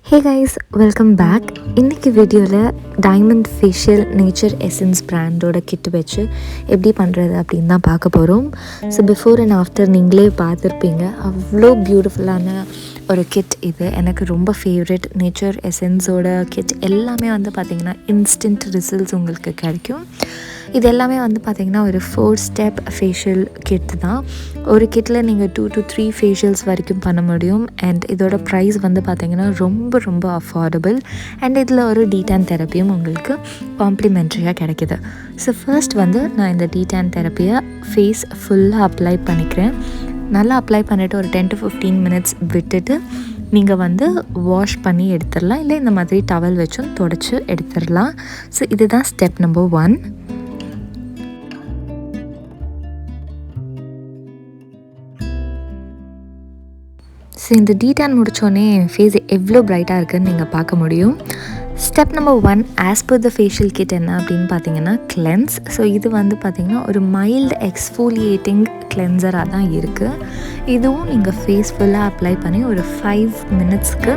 Hey guys, welcome back. இன்னைக்கு வீடியோவில் diamond facial nature essence பிராண்டோட கிட் வச்சு எப்படி பண்ணுறது அப்படின்னு தான் பார்க்க போகிறோம். ஸோ பிஃபோர் அண்ட் ஆஃப்டர் நீங்களே பார்த்துருப்பீங்க. அவ்வளோ பியூட்டிஃபுல்லான ஒரு கிட் இது. எனக்கு ரொம்ப ஃபேவரட். நேச்சர் எசன்ஸோட கிட் எல்லாமே வந்து பார்த்திங்கன்னா இன்ஸ்டன்ட் ரிசல்ட்ஸ் உங்களுக்கு கிடைக்கும். இது எல்லாமே வந்து பார்த்திங்கன்னா ஒரு 4 ஸ்டெப் ஃபேஷியல் கிட் தான். ஒரு கிட்டில் நீங்கள் 2 to 3 ஃபேஷியல்ஸ் வரைக்கும் பண்ண முடியும். அண்ட் இதோட ப்ரைஸ் வந்து பார்த்திங்கன்னா ரொம்ப ரொம்ப அஃபோர்டபுள். அண்ட் இதில் ஒரு டீடான் தெரப்பியும் உங்களுக்கு காம்ப்ளிமெண்ட்ரியாக கிடைக்கிது. ஸோ ஃபர்ஸ்ட் வந்து நான் இந்த டீடான் தெரப்பியை ஃபேஸ் ஃபுல்லாக அப்ளை பண்ணிக்கிறேன். நல்லா அப்ளை பண்ணிவிட்டு ஒரு 10 to 15 minutes விட்டுட்டு நீங்கள் வந்து வாஷ் பண்ணி எடுத்துடலாம். இல்லை இந்த மாதிரி டவல் வச்சும் தொடச்சி எடுத்துடலாம். ஸோ இதுதான் ஸ்டெப் நம்பர் 1. ஸோ இந்த டீடான் முடித்தோடனே என் ஃபேஸ் எவ்வளோ ப்ரைட்டாக இருக்குதுன்னு நீங்கள் பார்க்க முடியும். Step number 1 as per the facial kit என்ன அப்படின்னு பார்த்தீங்கன்னா கிளென்ஸ். ஸோ இது வந்து பார்த்திங்கன்னா ஒரு மைல்டு எக்ஸ்ஃபோலியேட்டிங் கிளென்சராக தான் இருக்குது. இதுவும் நீங்கள் ஃபேஸ் ஃபுல்லாக அப்ளை பண்ணி ஒரு 5 minutesக்கு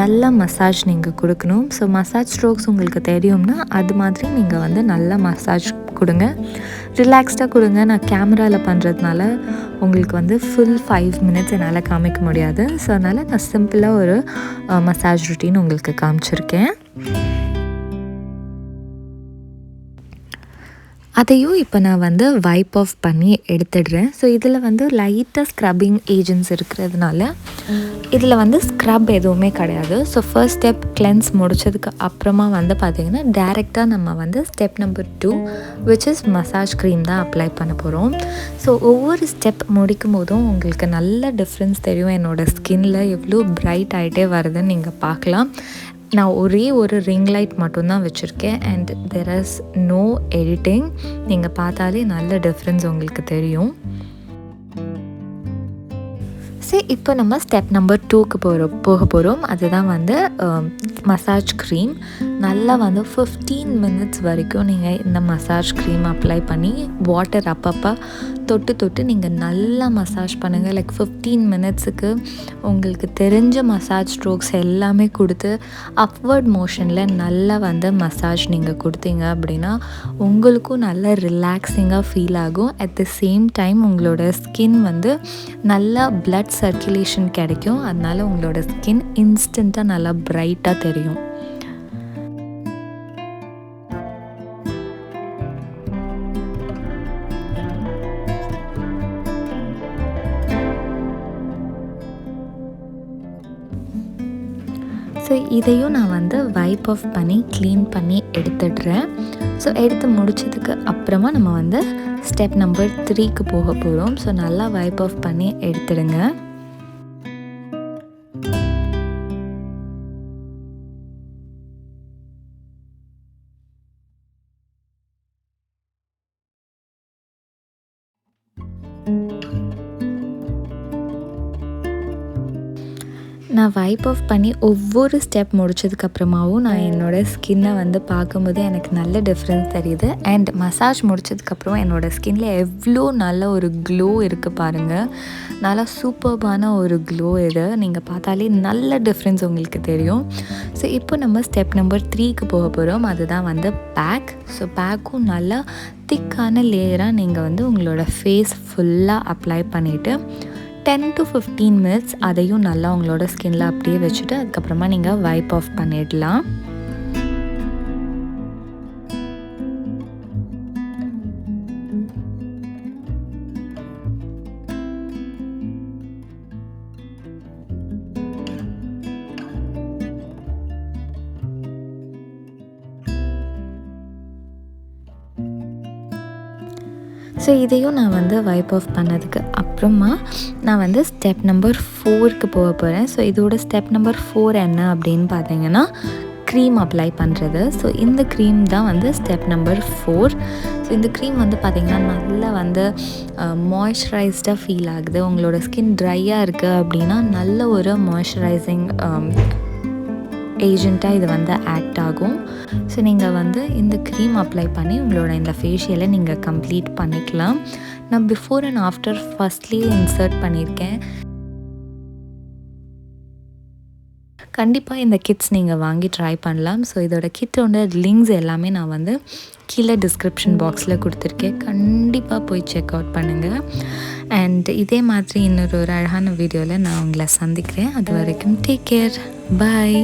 நல்ல மசாஜ் நீங்கள் கொடுக்கணும். ஸோ மசாஜ் ஸ்ட்ரோக்ஸ் உங்களுக்கு தெரியும்னா அது மாதிரி நீங்கள் வந்து நல்ல மசாஜ் கொடுங்க. ரிலாக்ஸ்டாக கொடுங்க. நான் கேமராவில் பண்ணுறதுனால உங்களுக்கு வந்து ஃபுல் 5 minutes என்னால் காமிக்க முடியாது. ஸோ அதனால் நான் சிம்பிளாக ஒரு மசாஜ் ருட்டீன் உங்களுக்கு காமிச்சிருக்கேன். அதையும் இப்போ நான் வந்து வைப் ஆஃப் பண்ணி எடுத்துடுறேன். ஸோ இதில் வந்து லைட்டாக ஸ்க்ரப்பிங் ஏஜென்ட்ஸ் இருக்கிறதுனால இதில் வந்து ஸ்க்ரப் எதுவுமே கிடையாது. ஸோ ஃபர்ஸ்ட் ஸ்டெப் கிளென்ஸ் முடித்ததுக்கு அப்புறமா வந்து பார்த்திங்கன்னா டைரெக்டாக நம்ம வந்து step number 2 which is massage cream தான் அப்ளை பண்ண போகிறோம். ஸோ ஒவ்வொரு ஸ்டெப் முடிக்கும் போதும் உங்களுக்கு நல்ல டிஃப்ரென்ஸ் தெரியும். என்னோடய ஸ்கின்னில் எவ்வளோ பிரைட் ஆகிட்டே வருதுன்னு நீங்கள் பார்க்கலாம். நான் ஒரே ஒரு ரிங் லைட் மட்டும்தான் வச்சுருக்கேன். And there is no editing. நீங்கள் பார்த்தாலே நல்ல டிஃப்ரென்ஸ் உங்களுக்கு தெரியும். சரி, இப்போ நம்ம ஸ்டெப் நம்பர் 2க்கு போக போகிறோம். அதுதான் வந்து மசாஜ் க்ரீம். நல்லா வந்து 15 minutes வரைக்கும் நீங்கள் இந்த மசாஜ் க்ரீம் அப்ளை பண்ணி வாட்டர் அப்பப்போ தொட்டு நீங்கள் நல்லா மசாஜ் பண்ணுங்கள். லைக் 15 minutesக்கு உங்களுக்கு தெரிஞ்ச மசாஜ் ஸ்ட்ரோக்ஸ் எல்லாமே கொடுத்து அப்வர்ட் மோஷனில் நல்லா வந்து மசாஜ் நீங்கள் கொடுத்தீங்க அப்படின்னா உங்களுக்கும் நல்ல ரிலாக்ஸிங்காக ஃபீல் ஆகும். அட் த சேம் டைம் உங்களோட ஸ்கின் வந்து நல்லா பிளட் சர்க்குலேஷன் கிடைக்கும். அதனால் உங்களோட ஸ்கின் இன்ஸ்டண்ட்டாக நல்லா பிரைட்டாக தெரியும். ஸோ இதையும் நான் வந்து வைப் ஆஃப் பண்ணி க்ளீன் பண்ணி எடுத்துடுறேன். ஸோ எடுத்து முடிச்சதுக்கு அப்புறமா நம்ம வந்து ஸ்டெப் நம்பர் 3க்கு போக போகிறோம். ஸோ நல்லா வைப் ஆஃப் பண்ணி எடுத்துடுங்க. நான் வைப் ஆஃப் பண்ணி ஒவ்வொரு ஸ்டெப் முடித்ததுக்கப்புறமாவும் நான் என்னோடய ஸ்கின்னை வந்து பார்க்கும்போது எனக்கு நல்ல டிஃப்ரென்ஸ் தெரியுது. அண்ட் மசாஜ் முடித்ததுக்கப்புறம் என்னோடய ஸ்கின்னில் எவ்வளோ நல்ல ஒரு க்ளோ இருக்குது பாருங்கள். நல்லா சூப்பர்பான ஒரு க்ளோ இது. நீங்கள் பார்த்தாலே நல்ல டிஃப்ரென்ஸ் உங்களுக்கு தெரியும். ஸோ இப்போ நம்ம ஸ்டெப் நம்பர் 3க்கு போக போகிறோம். அதுதான் வந்து பேக். ஸோ பேக்கும் நல்லா திக்கான லேயராக நீங்கள் வந்து உங்களோட ஃபேஸ் ஃபுல்லாக அப்ளை பண்ணிவிட்டு 10 to 15 minutes அதையும் நல்லா உங்களோட ஸ்கின்னில் அப்படியே வச்சுட்டு அதுக்கப்புறமா நீங்கள் வைப் ஆஃப் பண்ணிடலாம். ஸோ இதையும் நான் வந்து வைப் ஆஃப் பண்ணதுக்கு அப்புறமா நான் வந்து ஸ்டெப் நம்பர் 4க்கு போக போகிறேன். ஸோ இதோட ஸ்டெப் நம்பர் 4 என்ன அப்படின்னு பார்த்தீங்கன்னா க்ரீம் அப்ளை பண்ணுறது. ஸோ இந்த க்ரீம் தான் வந்து ஸ்டெப் நம்பர் 4. ஸோ இந்த க்ரீம் வந்து பார்த்திங்கன்னா நல்லா வந்து மாய்ஸ்சரைஸ்டாக ஃபீல் ஆகுது. உங்களோட ஸ்கின் ட்ரையாக இருக்குது அப்படின்னா நல்ல ஒரு மாய்ஸ்சரைசிங் ஏஜெண்ட்டாக இது வந்து ஆக்ட் ஆகும். ஸோ நீங்கள் வந்து இந்த க்ரீம் அப்ளை பண்ணி உங்களோட இந்த ஃபேஷியலை நீங்கள் கம்ப்ளீட் பண்ணிக்கலாம். நான் பிஃபோர் அண்ட் ஆஃப்டர் ஃபஸ்ட்லேயே இன்சர்ட் பண்ணியிருக்கேன். கண்டிப்பாக இந்த கிட்ஸ் நீங்கள் வாங்கி ட்ரை பண்ணலாம். ஸோ இதோட கிட்டோட லிங்க்ஸ் எல்லாமே நான் வந்து கீழே டிஸ்கிரிப்ஷன் பாக்ஸில் கொடுத்துருக்கேன். கண்டிப்பாக போய் செக் அவுட் பண்ணுங்கள். அண்ட் இதே மாதிரி இன்னொரு அழகான வீடியோவில் நான் உங்களை சந்திக்கிறேன். அது வரைக்கும் டேக் கேர். பாய்.